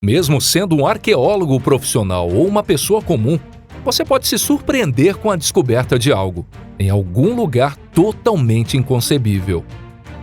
Mesmo sendo um arqueólogo profissional ou uma pessoa comum, você pode se surpreender com a descoberta de algo, em algum lugar totalmente inconcebível.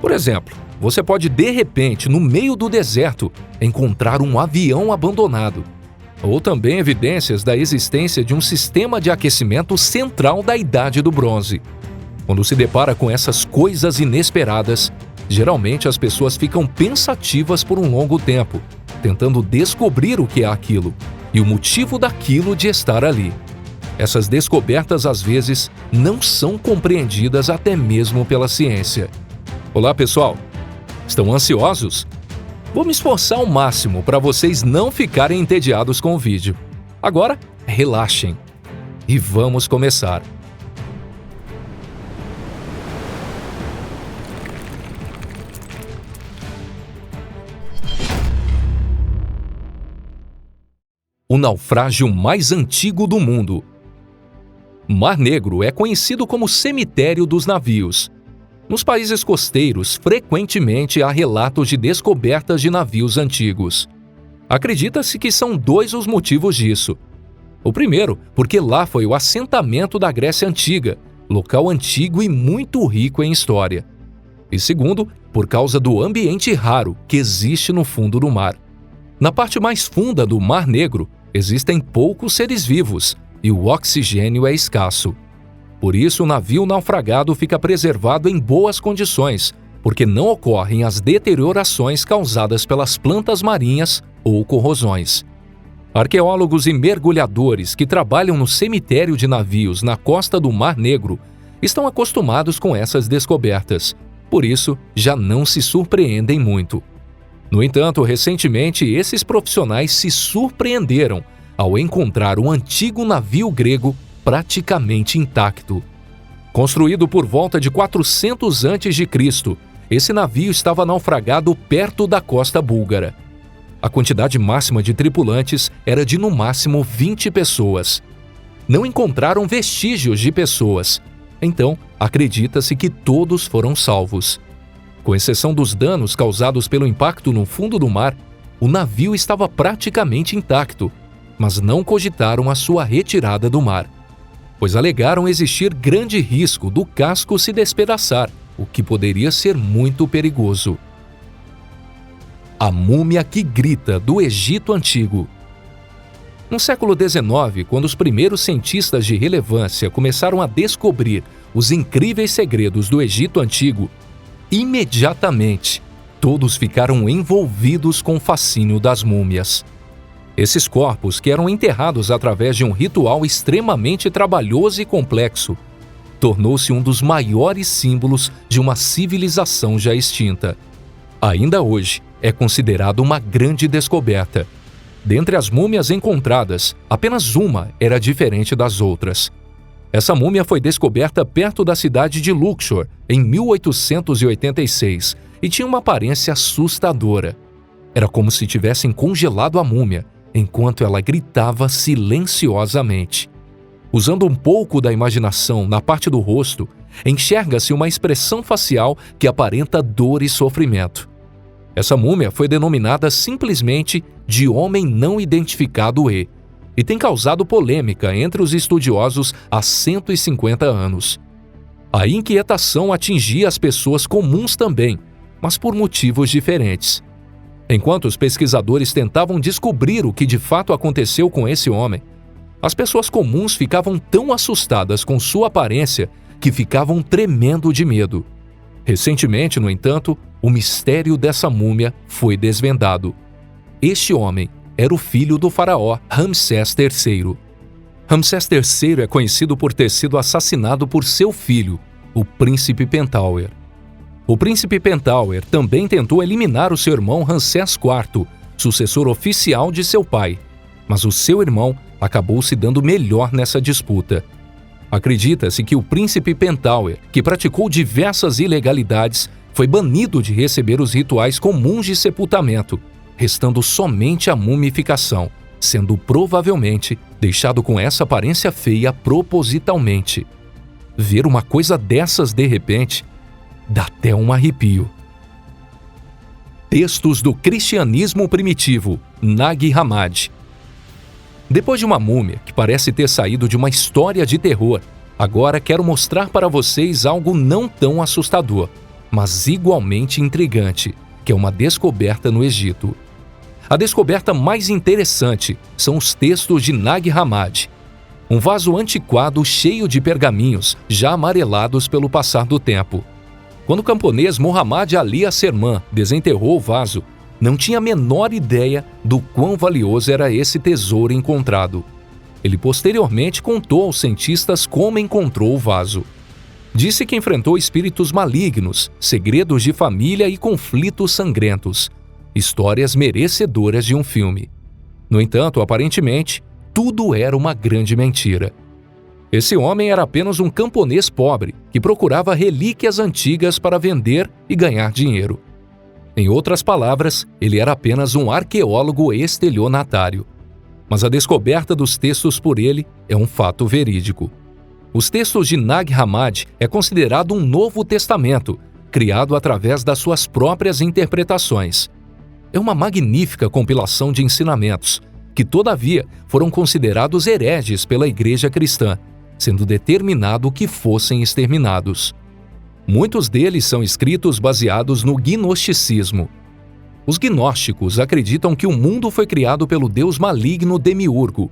Por exemplo, você pode de repente, no meio do deserto, encontrar um avião abandonado, ou também evidências da existência de um sistema de aquecimento central da Idade do Bronze. Quando se depara com essas coisas inesperadas, geralmente as pessoas ficam pensativas por um longo tempo, tentando descobrir o que é aquilo e o motivo daquilo de estar ali. Essas descobertas, às vezes, não são compreendidas até mesmo pela ciência. Olá, pessoal! Estão ansiosos? Vou me esforçar ao máximo para vocês não ficarem entediados com o vídeo. Agora, relaxem. E vamos começar. O naufrágio mais antigo do mundo. Mar Negro é conhecido como cemitério dos navios. Nos países costeiros, frequentemente há relatos de descobertas de navios antigos. Acredita-se que são dois os motivos disso. O primeiro, porque lá foi o assentamento da Grécia Antiga, local antigo e muito rico em história. E segundo, por causa do ambiente raro que existe no fundo do mar. Na parte mais funda do Mar Negro, existem poucos seres vivos e o oxigênio é escasso. Por isso, o navio naufragado fica preservado em boas condições, porque não ocorrem as deteriorações causadas pelas plantas marinhas ou corrosões. Arqueólogos e mergulhadores que trabalham no cemitério de navios na costa do Mar Negro estão acostumados com essas descobertas, por isso já não se surpreendem muito. No entanto, recentemente, esses profissionais se surpreenderam ao encontrar um antigo navio grego praticamente intacto. Construído por volta de 400 a.C., esse navio estava naufragado perto da costa búlgara. A quantidade máxima de tripulantes era de no máximo 20 pessoas. Não encontraram vestígios de pessoas, então acredita-se que todos foram salvos. Com exceção dos danos causados pelo impacto no fundo do mar, o navio estava praticamente intacto, mas não cogitaram a sua retirada do mar, pois alegaram existir grande risco do casco se despedaçar, o que poderia ser muito perigoso. A múmia que grita do Egito Antigo. No século XIX, quando os primeiros cientistas de relevância começaram a descobrir os incríveis segredos do Egito Antigo, imediatamente, todos ficaram envolvidos com o fascínio das múmias. Esses corpos, que eram enterrados através de um ritual extremamente trabalhoso e complexo, tornou-se um dos maiores símbolos de uma civilização já extinta. Ainda hoje, é considerado uma grande descoberta. Dentre as múmias encontradas, apenas uma era diferente das outras. Essa múmia foi descoberta perto da cidade de Luxor, em 1886, e tinha uma aparência assustadora. Era como se tivessem congelado a múmia, enquanto ela gritava silenciosamente. Usando um pouco da imaginação na parte do rosto, enxerga-se uma expressão facial que aparenta dor e sofrimento. Essa múmia foi denominada simplesmente de Homem Não Identificado e tem causado polêmica entre os estudiosos há 150 anos. A inquietação atingia as pessoas comuns também, mas por motivos diferentes. Enquanto os pesquisadores tentavam descobrir o que de fato aconteceu com esse homem, as pessoas comuns ficavam tão assustadas com sua aparência que ficavam tremendo de medo. Recentemente, no entanto, o mistério dessa múmia foi desvendado. Este homem era o filho do faraó Ramsés III. Ramsés III é conhecido por ter sido assassinado por seu filho, o príncipe Pentáuer. O príncipe Pentáuer também tentou eliminar o seu irmão Ramsés IV, sucessor oficial de seu pai, mas o seu irmão acabou se dando melhor nessa disputa. Acredita-se que o príncipe Pentáuer, que praticou diversas ilegalidades, foi banido de receber os rituais comuns de sepultamento, restando somente a mumificação, sendo provavelmente deixado com essa aparência feia propositalmente. Ver uma coisa dessas de repente dá até um arrepio. Textos do cristianismo primitivo, Nag Hammadi. Depois de uma múmia que parece ter saído de uma história de terror, agora quero mostrar para vocês algo não tão assustador, mas igualmente intrigante, que é uma descoberta no Egito. A descoberta mais interessante são os textos de Nag Hammadi, um vaso antiquado cheio de pergaminhos já amarelados pelo passar do tempo. Quando o camponês Muhammad Ali Aserman desenterrou o vaso, não tinha a menor ideia do quão valioso era esse tesouro encontrado. Ele posteriormente contou aos cientistas como encontrou o vaso. Disse que enfrentou espíritos malignos, segredos de família e conflitos sangrentos. Histórias merecedoras de um filme. No entanto, aparentemente, tudo era uma grande mentira. Esse homem era apenas um camponês pobre que procurava relíquias antigas para vender e ganhar dinheiro. Em outras palavras, ele era apenas um arqueólogo estelionatário. Mas a descoberta dos textos por ele é um fato verídico. Os textos de Nag Hammadi é considerado um Novo Testamento, criado através das suas próprias interpretações. É uma magnífica compilação de ensinamentos, que todavia foram considerados hereges pela Igreja Cristã, sendo determinado que fossem exterminados. Muitos deles são escritos baseados no gnosticismo. Os gnósticos acreditam que o mundo foi criado pelo deus maligno Demiurgo,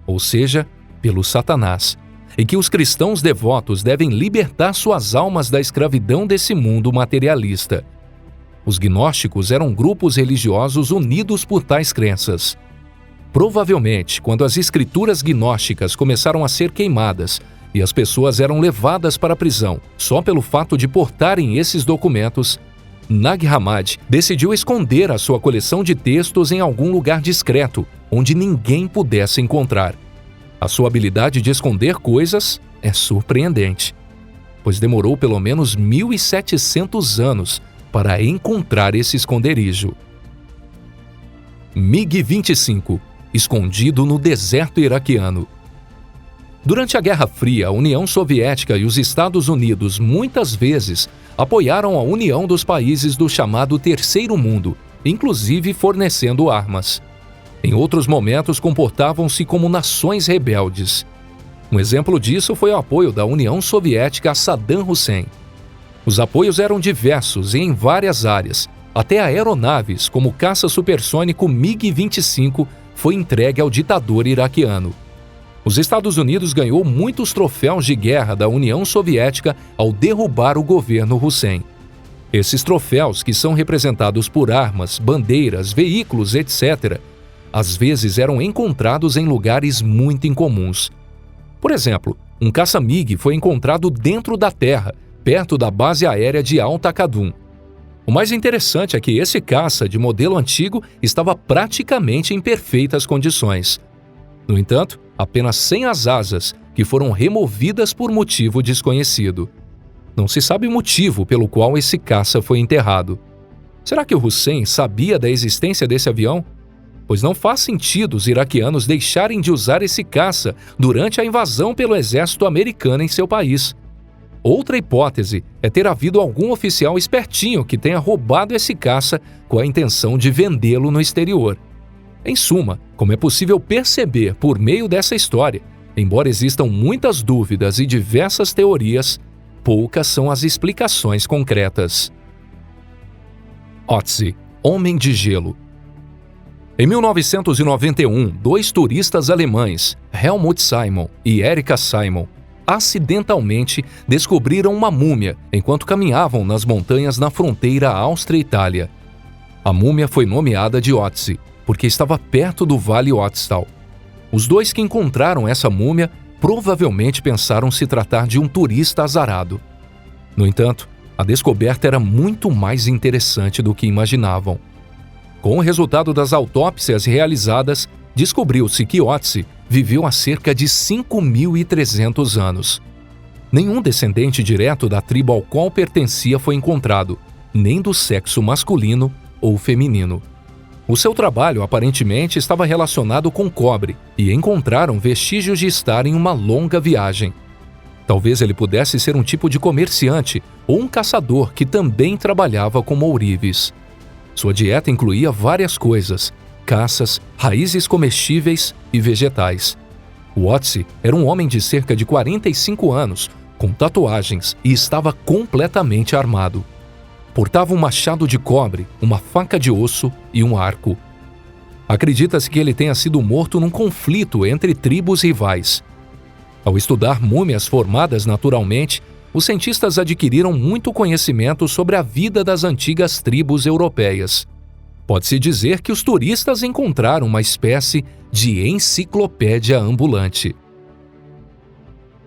ou seja, pelo Satanás, e que os cristãos devotos devem libertar suas almas da escravidão desse mundo materialista. Os gnósticos eram grupos religiosos unidos por tais crenças. Provavelmente, quando as escrituras gnósticas começaram a ser queimadas e as pessoas eram levadas para a prisão só pelo fato de portarem esses documentos, Nag Hammadi decidiu esconder a sua coleção de textos em algum lugar discreto, onde ninguém pudesse encontrar. A sua habilidade de esconder coisas é surpreendente, pois demorou pelo menos 1.700 anos para encontrar esse esconderijo. MiG-25, escondido no deserto iraquiano. Durante a Guerra Fria, a União Soviética e os Estados Unidos muitas vezes apoiaram a união dos países do chamado Terceiro Mundo, inclusive fornecendo armas. Em outros momentos, comportavam-se como nações rebeldes. Um exemplo disso foi o apoio da União Soviética a Saddam Hussein. Os apoios eram diversos e em várias áreas. Até aeronaves, como o caça supersônico MiG-25, foi entregue ao ditador iraquiano. Os Estados Unidos ganhou muitos troféus de guerra da União Soviética ao derrubar o governo Hussein. Esses troféus, que são representados por armas, bandeiras, veículos, etc., às vezes eram encontrados em lugares muito incomuns. Por exemplo, um caça-MiG foi encontrado dentro da terra, perto da base aérea de Al-Taqadum. O mais interessante é que esse caça de modelo antigo estava praticamente em perfeitas condições. No entanto, apenas 100 as asas, que foram removidas por motivo desconhecido. Não se sabe o motivo pelo qual esse caça foi enterrado. Será que o Hussein sabia da existência desse avião? Pois não faz sentido os iraquianos deixarem de usar esse caça durante a invasão pelo exército americano em seu país. Outra hipótese é ter havido algum oficial espertinho que tenha roubado esse caça com a intenção de vendê-lo no exterior. Em suma, como é possível perceber por meio dessa história, embora existam muitas dúvidas e diversas teorias, poucas são as explicações concretas. Ötzi, Homem de Gelo. Em 1991, dois turistas alemães, Helmut Simon e Erika Simon, acidentalmente descobriram uma múmia enquanto caminhavam nas montanhas na fronteira Áustria-Itália. A múmia foi nomeada de Ötzi, porque estava perto do Vale Ötztal. Os dois que encontraram essa múmia provavelmente pensaram se tratar de um turista azarado. No entanto, a descoberta era muito mais interessante do que imaginavam. Com o resultado das autópsias realizadas, descobriu-se que Ötzi viveu há cerca de 5.300 anos. Nenhum descendente direto da tribo ao qual pertencia foi encontrado, nem do sexo masculino ou feminino. O seu trabalho aparentemente estava relacionado com cobre e encontraram vestígios de estar em uma longa viagem. Talvez ele pudesse ser um tipo de comerciante ou um caçador que também trabalhava como ourives. Sua dieta incluía várias coisas: carcaças, raízes comestíveis e vegetais. Watts era um homem de cerca de 45 anos, com tatuagens e estava completamente armado. Portava um machado de cobre, uma faca de osso e um arco. Acredita-se que ele tenha sido morto num conflito entre tribos rivais. Ao estudar múmias formadas naturalmente, os cientistas adquiriram muito conhecimento sobre a vida das antigas tribos europeias. Pode-se dizer que os turistas encontraram uma espécie de enciclopédia ambulante.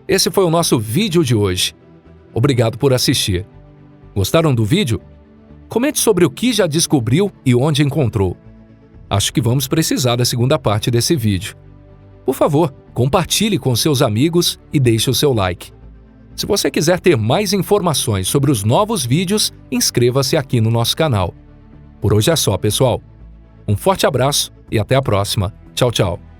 Esse foi o nosso vídeo de hoje. Obrigado por assistir. Gostaram do vídeo? Comente sobre o que já descobriu e onde encontrou. Acho que vamos precisar da segunda parte desse vídeo. Por favor, compartilhe com seus amigos e deixe o seu like. Se você quiser ter mais informações sobre os novos vídeos, inscreva-se aqui no nosso canal. Por hoje é só, pessoal. Um forte abraço e até a próxima. Tchau, tchau.